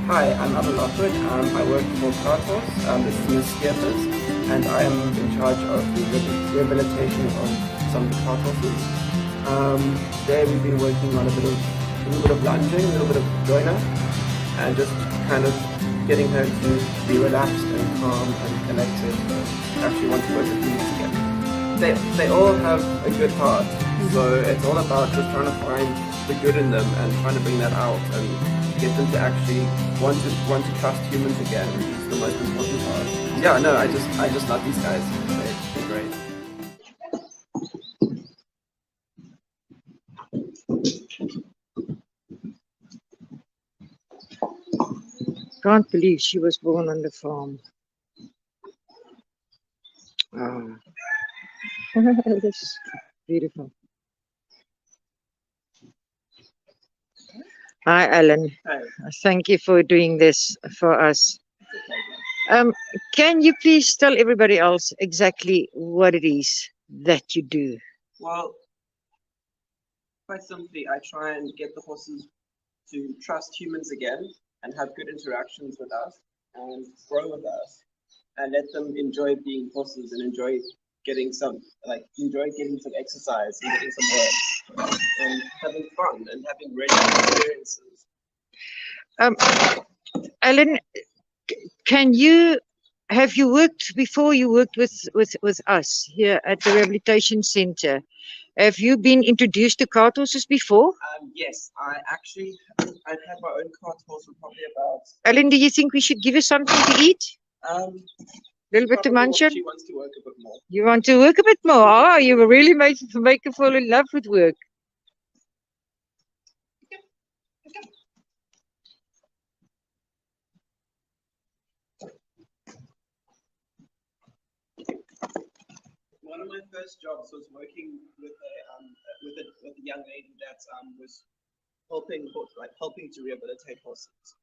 Hi, I'm Alan Lockwood. I work for Cart Horse. This is Miss Skippers, and I am in charge of the rehabilitation of some of the cart horses. There we've been working on a little bit of lunging, a little bit of joiner, and just kind of getting her to be relaxed and calm and collected, actually want to work with humans again. They all have a good heart, so it's all about just trying to find the good in them and trying to bring that out and get them to actually want to trust humans again. It's the most important part. Yeah, no, I just love these guys. They're great. Can't believe she was born on the farm. Oh. That's beautiful. Hi, Alan. Hi. Thank you for doing this for us. Can you please tell everybody else exactly what it is that you do? Well, quite simply, I try and get the horses to trust humans again and have good interactions with us and grow with us and let them enjoy being horses and enjoy getting some exercise and getting some work and having fun and having really good experiences. Alan, have you worked before you worked with us here at the Rehabilitation Centre? Have you been introduced to cart horses before? Yes, I've had my own cart horse for probably about. Alan, do you think we should give her something to eat? A little bit to munch on? She wants to work a bit more. You want to work a bit more? Oh, you were really make her fall in love with work. One of my first jobs was working with a young lady that was helping to rehabilitate horses,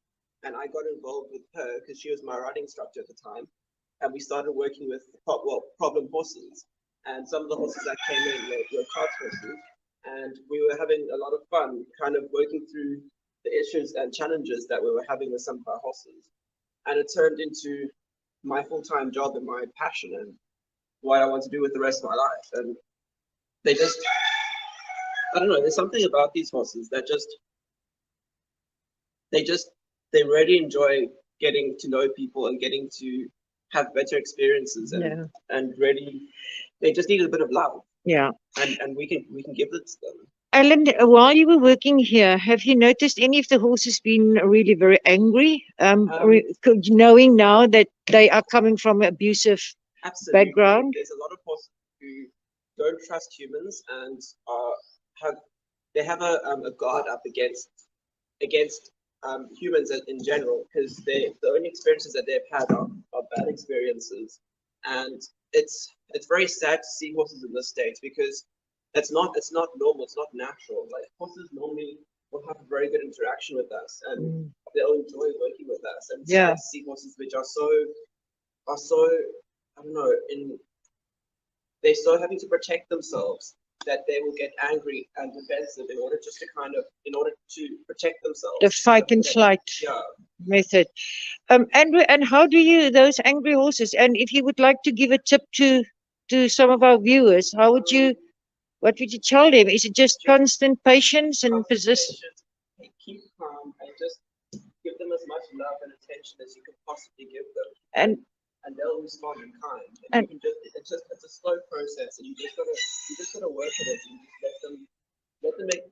and I got involved with her because she was my riding instructor at the time, and we started working with problem horses, and some of the horses that came in were cart horses, and we were having a lot of fun, kind of working through the issues and challenges that we were having with some of our horses, and it turned into my full-time job and my passion and what I want to do with the rest of my life. And I don't know, there's something about these horses that they really enjoy getting to know people and getting to have better experiences and really they just need a bit of love. Yeah. And we can give it to them. Alan, while you were working here, have you noticed any of the horses been really very angry? Knowing now that they are coming from an abusive background? There's a lot of horses who don't trust humans and have a guard up against humans in general, because the only experiences that they've had are bad experiences, and it's very sad to see horses in this state because it's not normal, it's not natural. Like horses normally will have a very good interaction with us and they'll enjoy working with us, and it's sad to see horses which are so I don't know, they're so having to protect themselves that they will get angry and defensive in order to protect themselves. The fight and flight method. And how do you, those angry horses, and if you would like to give a tip to some of our viewers, what would you tell them? Is it just constant patience and persistence? Keep calm and just give them as much love and attention as you can possibly give them. And they'll respond in kind. And you can it's a slow process, and you just gotta work at it. And just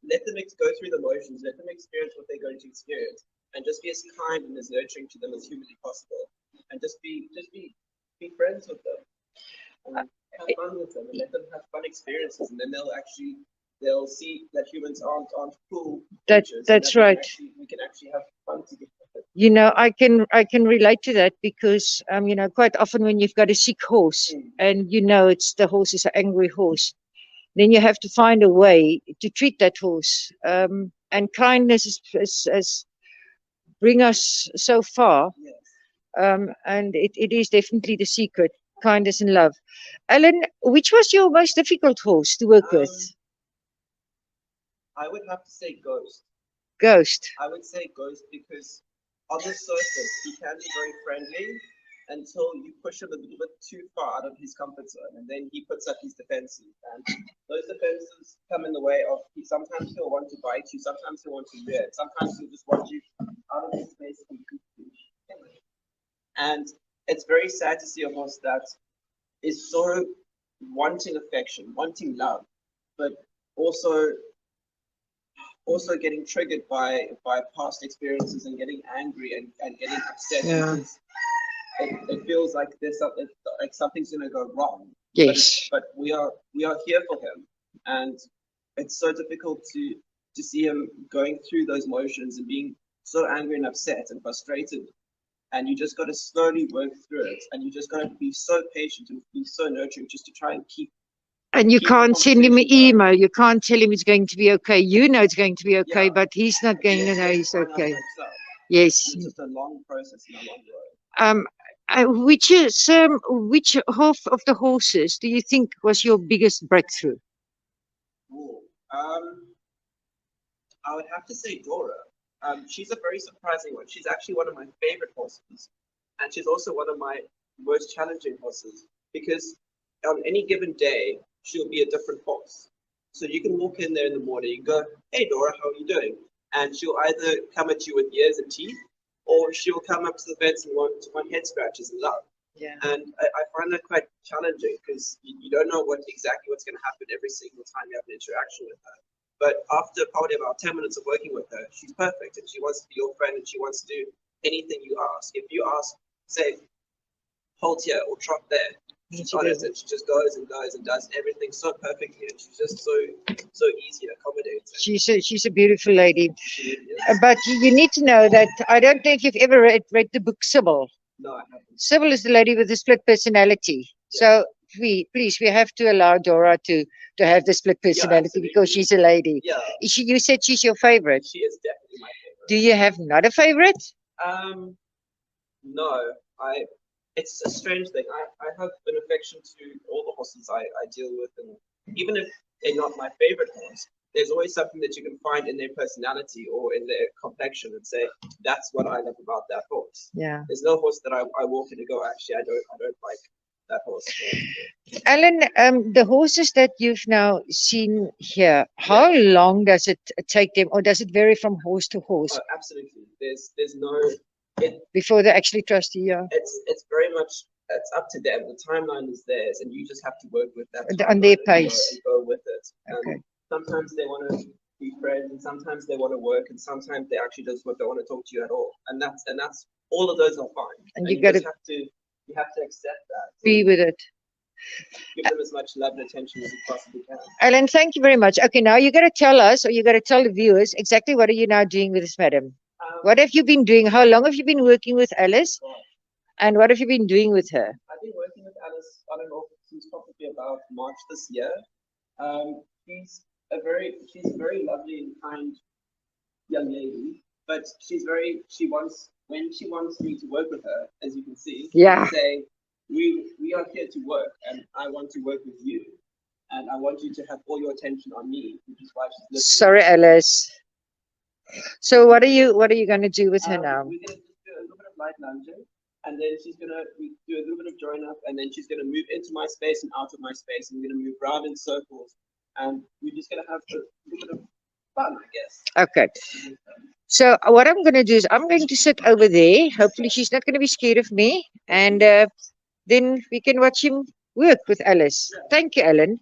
let them go through the motions, let them experience what they're going to experience, and just be as kind and as nurturing to them as humanly possible, and just be friends with them, and have fun with them, and let them have fun experiences, and then they'll see that humans aren't cruel creatures. That's right. We can actually have fun together. You know, I can relate to that because you know, quite often when you've got a sick horse and you know the horse is an angry horse, then you have to find a way to treat that horse. And kindness has bring us so far. Yes. And it is definitely the secret, kindness and love. Alan, which was your most difficult horse to work with? I would have to say Ghost. Ghost. I would say Ghost because on the surface, he can be very friendly until you push him a little bit too far out of his comfort zone, and then he puts up his defenses. And those defenses come in the way of sometimes he'll want to bite you, sometimes he'll want to rear, sometimes he'll just want you out of his space completely. And it's very sad to see a horse that is so wanting affection, wanting love, but also getting triggered by past experiences and getting angry and getting upset because it feels like there's something like something's gonna go wrong. Yes. But we are here for him, and it's so difficult to see him going through those motions and being so angry and upset and frustrated. And you just got to slowly work through it, and you just got to be so patient and be so nurturing just to try and keep. And you can't send him an email. You can't tell him it's going to be okay. You know it's going to be okay, but he's not going to know he's okay. Yes. It's just a long process and a long road. Which half of the horses do you think was your biggest breakthrough? Ooh, I would have to say Dora. She's a very surprising one. She's actually one of my favorite horses, and she's also one of my most challenging horses because on any given day she'll be a different horse. So you can walk in there in the morning and go, "Hey Dora, how are you doing?" And she'll either come at you with ears and teeth, or she'll come up to the fence and want head scratches and love. Yeah. And I find that quite challenging because you don't know exactly what's going to happen every single time you have an interaction with her. But after probably about 10 minutes of working with her, she's perfect and she wants to be your friend and she wants to do anything you ask. If you ask, say, hold here or trot there, she's honest and she just goes and does everything so perfectly, and she's just so easy to accommodate. She's a beautiful lady. But you need to know that I don't know if you've ever read the book Sybil. No, I haven't. Sybil is the lady with the split personality. Yeah. So please, we have to allow Dora to have the split personality because she's a lady. Yeah. You said she's your favorite. She is definitely my favorite. Do you have not a favorite? No. It's a strange thing. I have an affection to all the horses I deal with, and even if they're not my favorite horse, there's always something that you can find in their personality or in their complexion and say, that's what I love about that horse. Yeah. There's no horse that I walk in and go, actually, I don't like that horse. Alan, the horses that you've now seen here, how long does it take them, or does it vary from horse to horse? Oh, absolutely. There's no before they actually trust you. Yeah. It's very much up to them. The timeline is theirs, and you just have to work with that on their pace and go with it. Okay. Sometimes they want to be friends, and sometimes they want to work, and sometimes they actually just don't want to talk to you at all. And that's all of those are fine. And you have to accept that. Be with it. Give them as much love and attention as you possibly can. Alan, thank you very much. Okay, now you got to tell us, or you got to tell the viewers exactly what are you now doing with this madam. What have you been doing? How long have you been working with Alice? And what have you been doing with her? I've been working with Alice on and off since probably about March this year. She's a very lovely and kind young lady, but when she wants me to work with her, as you can see, say, we are here to work, and I want to work with you, and I want you to have all your attention on me, which is why she's listening. Sorry, Alice. So what are you going to do with her now? We're going to just do a little bit of light lunging, and then she's going to do a little bit of join up, and then she's going to move into my space and out of my space, and we're going to move round in circles, and we're just going to have a little bit of fun, I guess. Okay. So what I'm going to do is I'm going to sit over there. Hopefully she's not going to be scared of me, and then we can watch him work with Alice. Yeah. Thank you, Alan.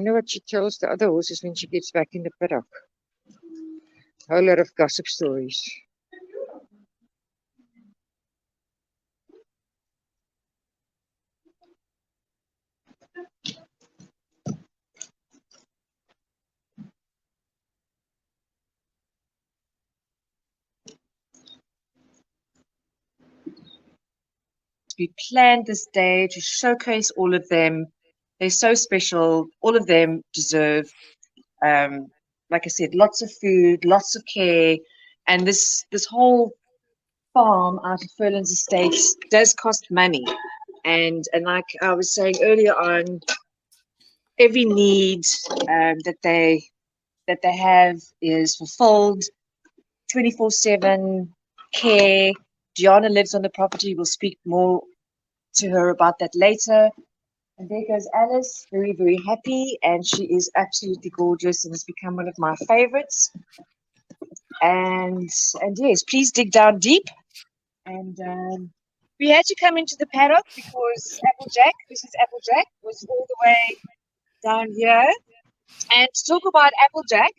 wonder what she tells the other horses when she gets back in the paddock. A whole lot of gossip stories. We planned this day to showcase all of them. They're so special. All of them deserve, like I said, lots of food, lots of care, and this whole farm out of Furlan's Estates does cost money. And like I was saying earlier on, every need that they have is fulfilled, 24/7 care. Gianna lives on the property. We'll speak more to her about that later. And there goes Alice, very, very happy, and she is absolutely gorgeous and has become one of my favorites. And yes, please dig down deep. And we had to come into the paddock because Applejack, this is Applejack, was all the way down here. And to talk about Applejack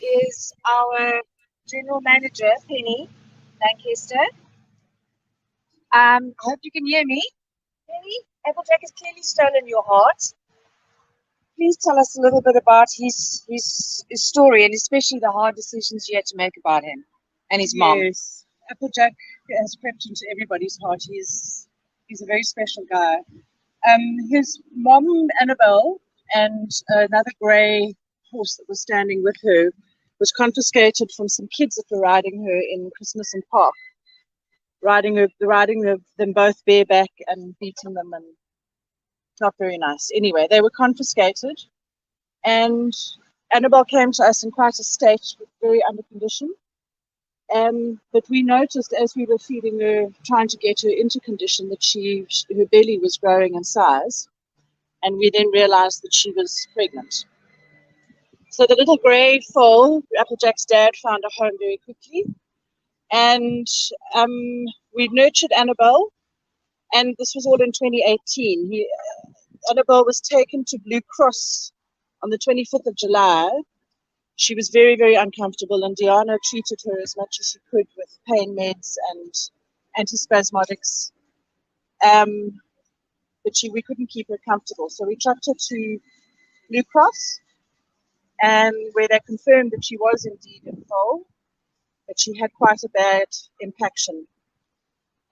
is our general manager, Penny Lancaster. I hope you can hear me. Penny, Applejack has clearly stolen your heart. Please tell us a little bit about his story, and especially the hard decisions you had to make about him and his mom. Yes, Applejack has crept into everybody's heart. He's a very special guy. His mom, Annabelle, and another grey horse that was standing with her was confiscated from some kids that were riding her in Christmas Park, riding them both bareback and beating them, and not very nice. Anyway, they were confiscated, and Annabelle came to us in quite a state, very under condition. But we noticed as we were feeding her, trying to get her into condition, that her belly was growing in size, and we then realized that she was pregnant. So the little grey foal, Applejack's dad, found a home very quickly, and we nurtured Annabelle, and this was all in 2018. Annabelle was taken to Blue Cross on the 25th of July. She was very, very uncomfortable, and Diana treated her as much as she could with pain meds and antispasmodics. But we couldn't keep her comfortable, so we trucked her to Blue Cross, and where they confirmed that she was indeed in foal, but she had quite a bad impaction.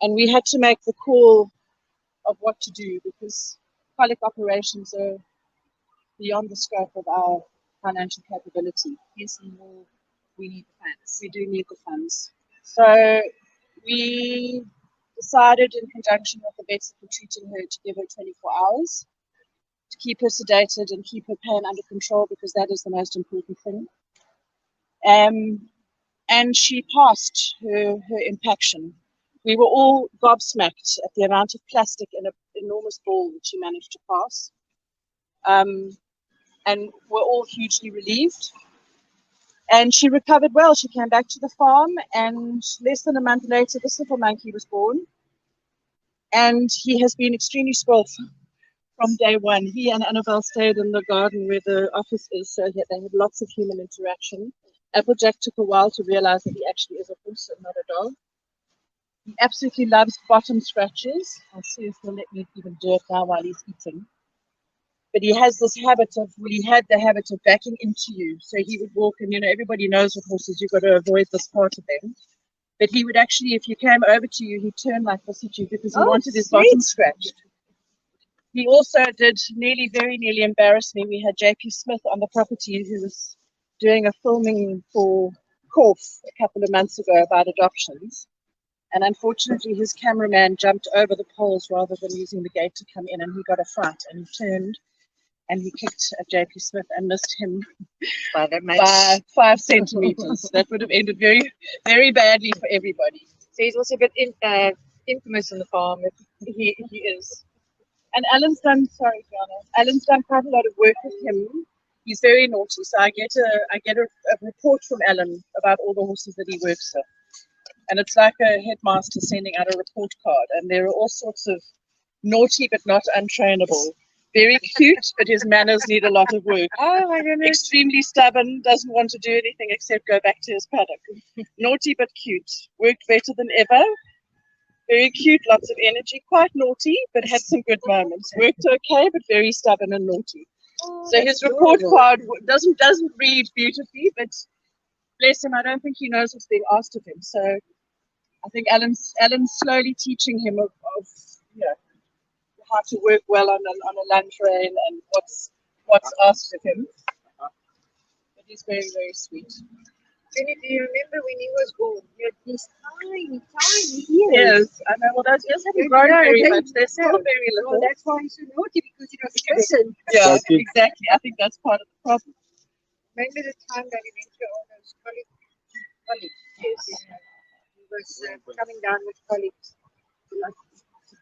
And we had to make the call of what to do, because colic operations are beyond the scope of our financial capability. Yes, we need the funds. We do need the funds. So we decided, in conjunction with the vets that were treating her, to give her 24 hours to keep her sedated and keep her pain under control, because that is the most important thing. And she passed her impaction. We were all gobsmacked at the amount of plastic in an enormous ball that she managed to pass. And we're all hugely relieved. And she recovered well. She came back to the farm, and less than a month later, this little monkey was born. And he has been extremely spoiled from day one. He and Annabelle stayed in the garden where the office is, so they had lots of human interaction. Applejack took a while to realize that he actually is a horse and not a dog. He absolutely loves bottom scratches. I'll see if he'll let me even do it now while he's eating. But he has this habit of, he had the habit of backing into you. So he would walk, and everybody knows with horses, you've got to avoid this part of them. But he would actually, if you came over to you, he'd turn like this at you because he wanted his bottom scratched. He also did very nearly embarrass me. We had JP Smith on the property, who was doing a filming for Corf a couple of months ago about adoptions. And unfortunately, his cameraman jumped over the poles rather than using the gate to come in, and he got a fright, and he turned and he kicked at JP Smith and missed him by 5 centimeters. That would have ended very, very badly for everybody. So he's also a bit infamous on the farm. He is. And Alan's done quite a lot of work with him. He's very naughty, so I get a report from Alan about all the horses that he works with. And it's like a headmaster sending out a report card, and there are all sorts of naughty but not untrainable Very cute, but his manners need a lot of work. Oh my goodness. Extremely stubborn, doesn't want to do anything except go back to his paddock. Naughty but cute. Worked better than ever. Very cute, lots of energy. Quite naughty, but had some good moments. Worked okay, but very stubborn and naughty. So his report card doesn't read beautifully, but bless him, I don't think he knows what's being asked of him. So I think Alan's slowly teaching him of how to work well on a lunch rail and what's asked of him. But he's very, very sweet. Jenny, do you remember when he was born? He had these tiny Yes, I know. Well, those ears haven't grown very much. They're still very little. Well, that's why he's so naughty, because he doesn't listen. Yeah, So cute. exactly. I think that's part of the problem. Remember the time that he went to all those colleagues? Yes. He was coming down with colleagues like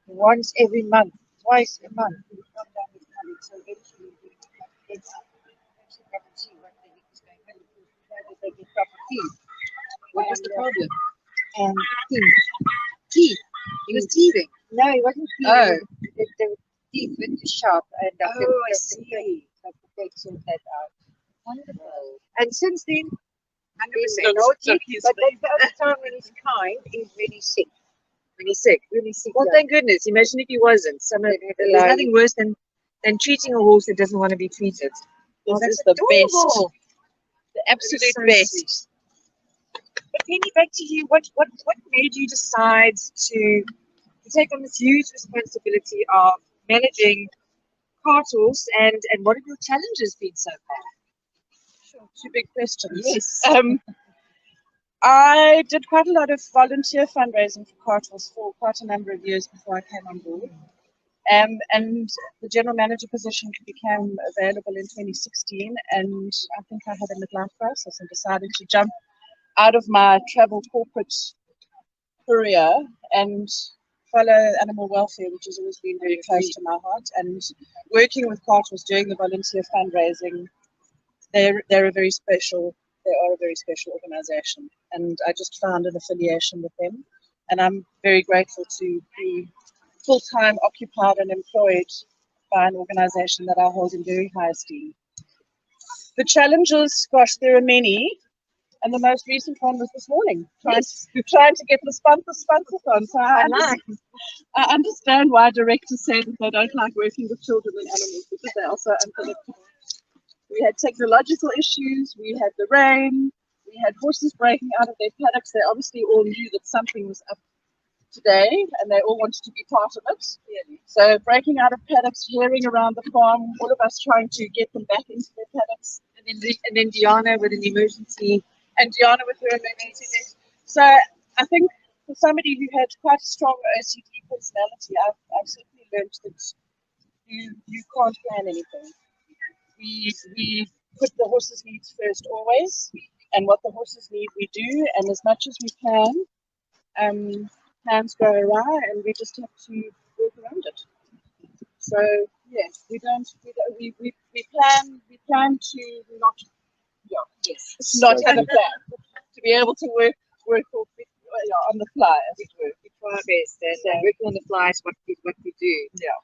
once every month, twice a month. He would come down with colleagues. So eventually we would actually have to see what the heck is going on, because we know that they get proper feed. What was the problem? And Teeth. He was teething. no, he wasn't Oh. feeding. The teeth were too sharp, and Oh, I see. Dr. Craig sorted that out. Wonderful. And since then, 100%. naughty, he's but that's the only time when he's kind is when he's sick. When he's sick. Really sick. Well, thank goodness. Imagine if he wasn't. There's nothing worse than treating a horse that doesn't want to be treated. This that's is the best, adorable. the absolute so best. sweet. But Penny, back to you. What made you decide to take on this huge responsibility of managing cart horse, and what have your challenges been so far? Sure, two big questions. Yes. I did quite a lot of volunteer fundraising for cart horse for quite a number of years before I came on board. And the general manager position became available in 2016, and I think I had a midlife crisis and decided to jump out of my travel corporate career and follow animal welfare, which has always been very close to my heart. And working with cart horse, doing the volunteer fundraising, they're a very special. They are a very special organisation, and I just found an affiliation with them, and I'm very grateful to be full-time occupied and employed by an organisation that I hold in very high esteem. The challenges, gosh, there are many, and the most recent one was this morning, trying to get the Sponsathon. So I understand why directors say that they don't like working with children and animals, because they are so unpredictable. We had technological issues, we had the rain, we had horses breaking out of their paddocks. They obviously all knew that something was up today, and they all wanted to be part of it. So breaking out of paddocks, herring around the farm, all of us trying to get them back into their paddocks. And then Diana with an emergency. And Diana with her emergency vest. So I think for somebody who had quite a strong OCD personality, I've certainly learned that you can't plan anything. We put the horses' needs first always, and what the horses need we do, and as much as we can, plans go awry, and we just have to work around it. So yes, we plan to not have a plan, to be able to work on the fly, as it were. We try our best, and working on the fly is what we do. Yeah.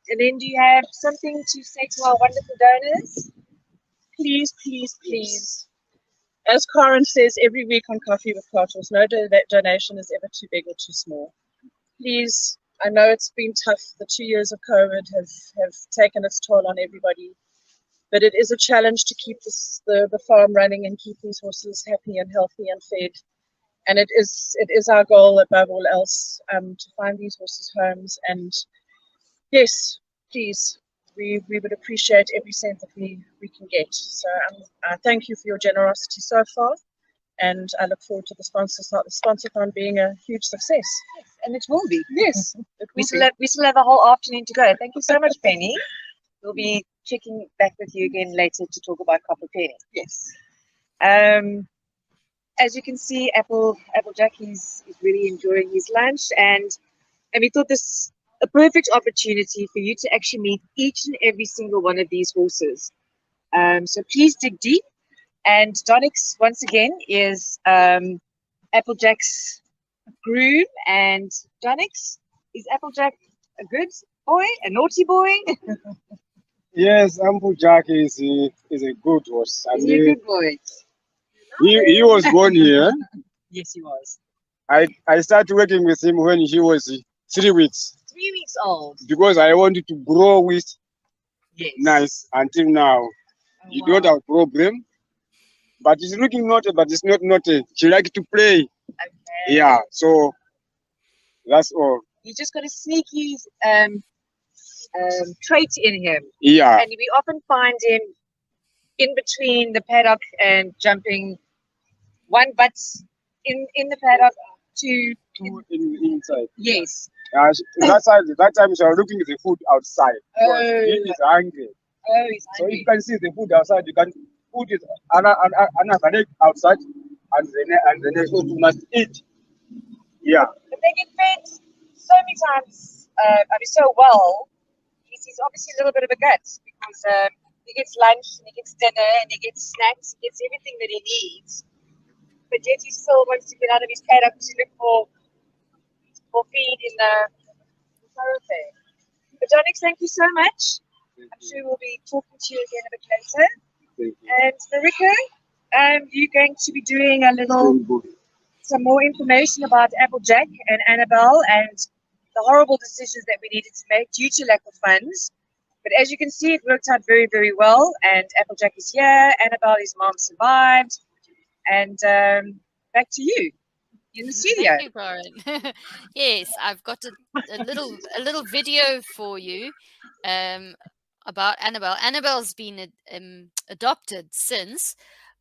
And then do you have something to say to our wonderful donors? Please, please, please. As Karen says every week on Coffee with Cart Horse, no donation is ever too big or too small. Please, I know it's been tough. The 2 years of COVID have taken its toll on everybody, but it is a challenge to keep the farm running and keep these horses happy and healthy and fed. And it is our goal above all else to find these horses homes. And yes, please, we would appreciate every cent that we can get. So I thank you for your generosity so far, and I look forward to the Sponsathon being a huge success. Yes, and it will be. Yes, it We will still have a whole afternoon to go. Thank you so much, Penny. We'll be checking back with you again later to talk about Copper Penny. Yes. As you can see, Applejack is really enjoying his lunch, and we thought this a perfect opportunity for you to actually meet each and every single one of these horses. So please dig deep. And Donix, once again, is Applejack's groom. And Donix, is Applejack a good boy, a naughty boy? Yes, Applejack is a good horse. And Is he a good boy? he was born here. Yes, he was. I started working with him when he was 3 weeks 3 weeks old. because I wanted to grow with Yes. nice until now. Oh, He wow. don't have problem, but he's looking naughty, but it's not naughty. She like to play. Okay. Yeah, so that's all. He's just got a sneaky trait in him. Yeah, And we often find him in between the paddock and jumping one butt in the paddock to two inside. yes. That time she was looking at the food outside. Oh. He is hungry. Oh, he's So if hungry. you can see the food outside, you can put it another leg outside, and the next one you must eat. Yeah. But they get fed so many times, so well. He's obviously a little bit of a gut because he gets lunch and he gets dinner and he gets snacks, he gets everything that he needs. But yet he still wants to get out of his paddock to look for feed in the thoroughfare. But Donix, thank you so much. I'm sure we'll be talking to you again a bit later. Thank you. And Marika, you're going to be doing some more information about Applejack and Annabelle and the horrible decisions that we needed to make due to lack of funds. But as you can see, it worked out very, very well. And Applejack is here. Annabelle, his mom, survived. And back to you in the studio. Thank you, Lauren. Yes, I've got a little video for you about Annabelle. Annabelle's been adopted since,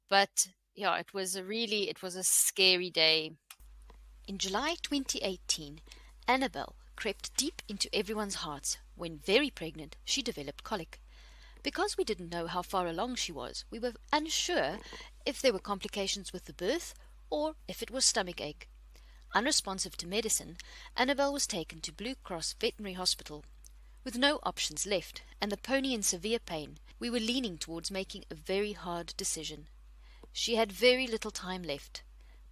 but yeah, it was a scary day. In July 2018, Annabelle crept deep into everyone's hearts. When very pregnant, she developed colic. Because we didn't know how far along she was, we were unsure if there were complications with the birth or if it was stomach ache. Unresponsive to medicine, Annabelle was taken to Blue Cross Veterinary Hospital. With no options left and the pony in severe pain, we were leaning towards making a very hard decision. She had very little time left,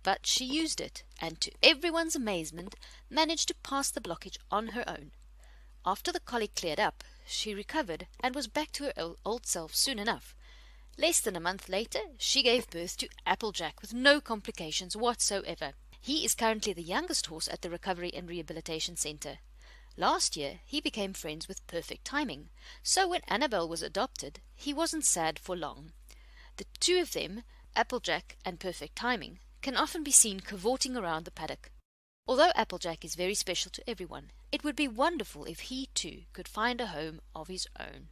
but she used it and, to everyone's amazement, managed to pass the blockage on her own. After the colic cleared up, she recovered and was back to her old self soon enough. Less than a month later, she gave birth to Applejack with no complications whatsoever. He is currently the youngest horse at the Recovery and Rehabilitation Centre. Last year, he became friends with Perfect Timing, so when Annabelle was adopted, he wasn't sad for long. The two of them, Applejack and Perfect Timing, can often be seen cavorting around the paddock. Although Applejack is very special to everyone, it would be wonderful if he too could find a home of his own.